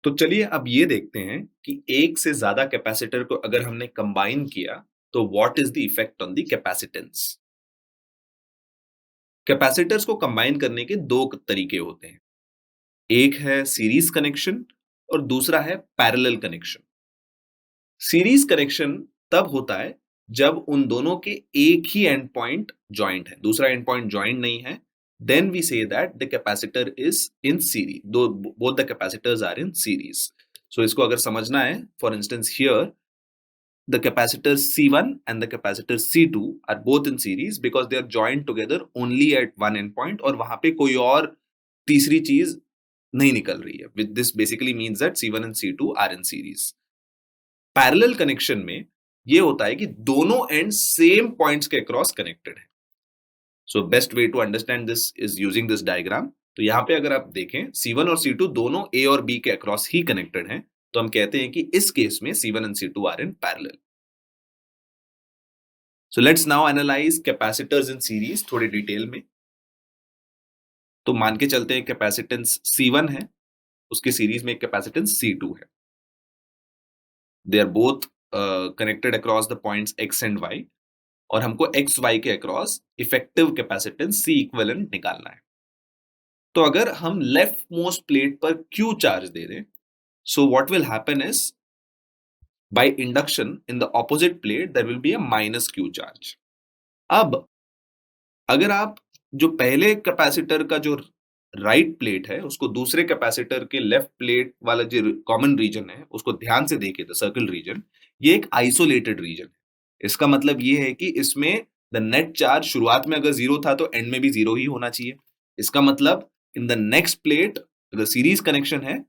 तो चलिए अब ये देखते हैं कि एक से ज्यादा कैपेसिटर को अगर हमने कंबाइन किया तो what is the effect on the capacitance. Capacitors को कंबाइन करने के दो तरीके होते हैं। एक है सीरीज कनेक्शन और दूसरा है पैरेलल कनेक्शन। सीरीज कनेक्शन तब होता है जब उन दोनों के एक ही एंड पॉइंट ज्वाइंट है, दूसरा एंड पॉइंट ज्वाइंट नहीं है। Then we say that the capacitor is in series, दो both the capacitors are in series. So इसको अगर समझना है, for instance here the capacitors C1 and the capacitor C2 are both in series because they are joined together only at one endpoint और वहां पे कोई और तीसरी चीज नहीं निकल रही है। With this basically means that C1 and C2 are in series. Parallel connection में ये होता है कि दोनों एंड सेम पॉइंट्स के अक्रॉस कनेक्टेड है। So best way to understand this is using this diagram. तो यहाँ पे अगर आप देखें C1 और C2 दोनों A और B के अक्रॉस ही कनेक्टेड हैं, तो हम कहते हैं कि इस केस में C1 and C2 are in parallel. So let's now analyze capacitors in series थोड़े डिटेल में। तो मान के चलते हैं कैपेसिटेंस C1 है, उसके सीरीज में एक कैपेसिटेंस C2 है। They are both connected across the points X and Y और हमको X Y के across effective capacitance C equivalent निकालना है। तो अगर हम लेफ्ट मोस्ट प्लेट पर Q चार्ज दे दें, so what will happen is by induction in the opposite plate there will be a minus Q charge. अब अगर आप जो पहले कैपेसिटर का जो राइट प्लेट है उसको दूसरे कैपेसिटर के लेफ्ट प्लेट वाला जो कॉमन रीजन है उसको ध्यान से देखें, द सर्कल रीजन, ये एक आइसोलेटेड रीजन है। इसका मतलब ये है कि इसमें द नेट चार्ज शुरुआत में अगर जीरो था तो एंड में भी जीरो ही होना चाहिए। इसका मतलब इन द नेक्स्ट प्लेट अगर सीरीज कनेक्शन है,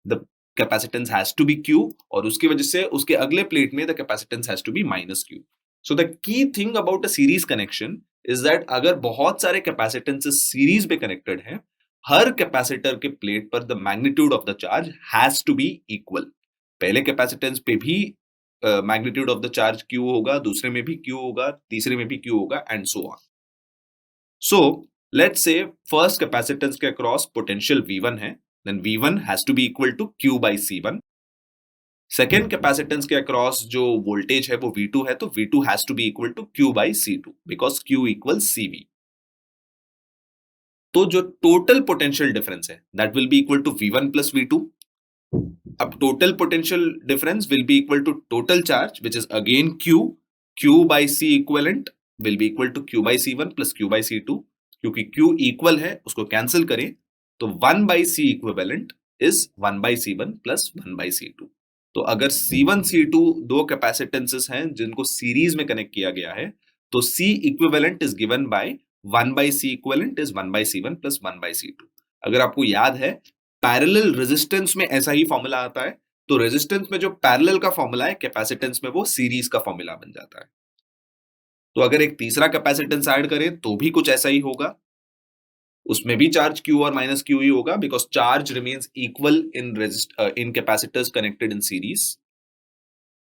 the capacitance has to be Q और उसकी वजह से उसके अगले प्लेट में the capacitance has to be minus Q. So the key thing about a series connection is that अगर बहुत सारे कैपेसिटेंसेस सीरीज पे कनेक्टेड हैं, हर कैपेसिटर के प्लेट पर the magnitude of the charge has to be equal. पहले capacitance पे भी magnitude of the charge Q होगा, दूसरे में भी क्यू होगा, तीसरे में भी क्यू होगा and so on. So let's say first capacitance के अक्रॉस पोटेंशियल V1 है, then V1 has to be equal to Q by C1। Second capacitance के अक्रॉस जो वोल्टेज है वो V2 है, तो V2 has to be equal to Q by C2 because Q equal CV। तो जो total potential difference है that will be equal to V1 plus V2। अब total potential difference will be equal to total charge which is again Q by C equivalent will be equal to Q by C1 plus Q by C2। क्योंकि Q equal है उसको cancel करें तो 1 by C equivalent is 1 by C1 plus 1 by C2। तो अगर C1 C2 दो कैपेसिटेंसेस हैं जिनको सीरीज में कनेक्ट किया गया है, तो C equivalent is given by 1 by C equivalent is 1 by C1 plus 1 by C2। अगर आपको याद है पैरेलल रेजिस्टेंस में ऐसा ही फॉर्मूला आता है, तो रेजिस्टेंस में जो पैरेलल का फॉर्मूला है कैपेसिटेंस में वो सीरीज का फॉर्मूला बन जाता है। तो अगर एक तीसरा कैपेसिटेंस ऐड करें तो भी कुछ ऐसा ही होगा, उसमें भी चार्ज Q और माइनस Q ही होगा because charge remains equal in capacitors connected in series.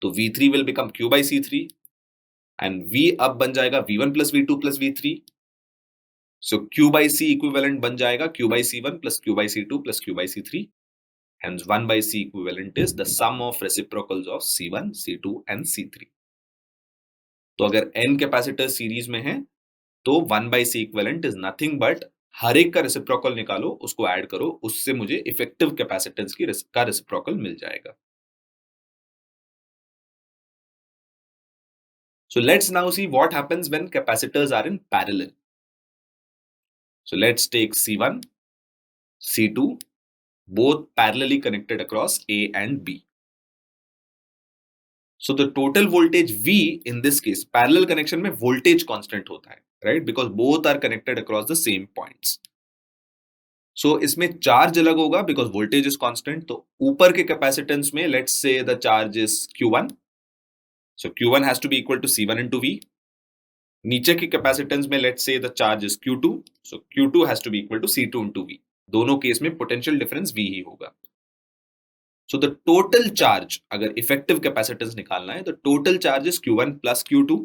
तो V3 will become Q by C3 and V अब बन जाएगा V1 plus V2 plus V3। So Q by C equivalent बन जाएगा Q by C1 plus Q by C2 plus Q by C3। Hence 1 by C equivalent is the sum of reciprocals of C1, C2 and C3। तो अगर n capacitor series में है तो 1 by C equivalent is nothing but हर एक का reciprocal निकालो, उसको add करो, उससे मुझे इफेक्टिव कैपेसिटेंस का रेसिप्रोकल मिल जाएगा। So let's now see what happens when capacitors are in parallel. So let's take C1, C2, both parallelly connected across A and B. So the total voltage V in this case, parallel connection में voltage constant होता है, right? Because both are connected across the same points. So इसमें charge अलग होगा because voltage is constant. तो ऊपर के capacitance में let's say the charge is Q1. So Q1 has to be equal to C1 into V. नीचे की capacitance में let's say the charge is Q2. So Q2 has to be equal to C2 into V. दोनों case में potential difference V ही होगा। So the total charge अगर effective capacitance निकालना है तो total charge is Q1 plus Q2।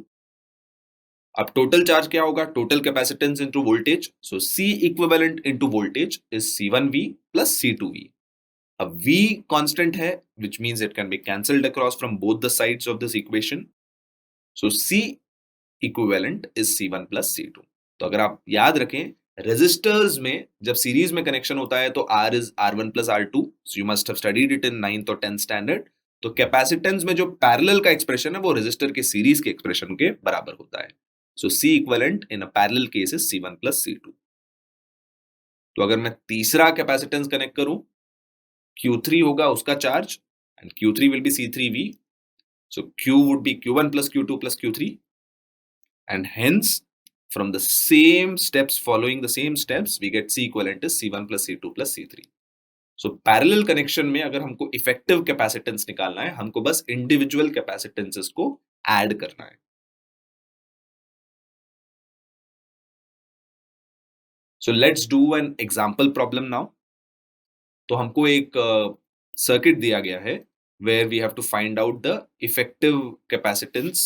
अब total charge क्या होगा? Total capacitance into voltage। So C equivalent into voltage is C1V plus C2V। अब V constant है, which means it can be cancelled across from both the sides of this equation. So C equivalent is C1 plus C2. तो अगर आप याद रखें, resistors में जब series में कनेक्शन होता है तो R is R1 plus R2. So you must have studied it in 9th और 10th standard. तो कैपेसिटेंस में जो पैरेलल का एक्सप्रेशन है वो रेजिस्टर के सीरीज के एक्सप्रेशन के बराबर होता है. So C equivalent in a parallel case is C1 plus C2. तो अगर मैं तीसरा कैपेसिटेंस कनेक्ट करूं, Q3 होगा उसका charge and Q3 will be C3V. So Q would be Q1 plus Q2 plus Q3, and hence from the same steps, following the same steps, we get C equivalent is C1 plus C2 plus C3. So parallel connection में अगर हमको effective capacitance निकालना है, हमको बस individual कैपेसिटेंसेस को add करना है. So let's do an example problem now. तो हमको एक सर्किट दिया गया है where we have to find out the effective capacitance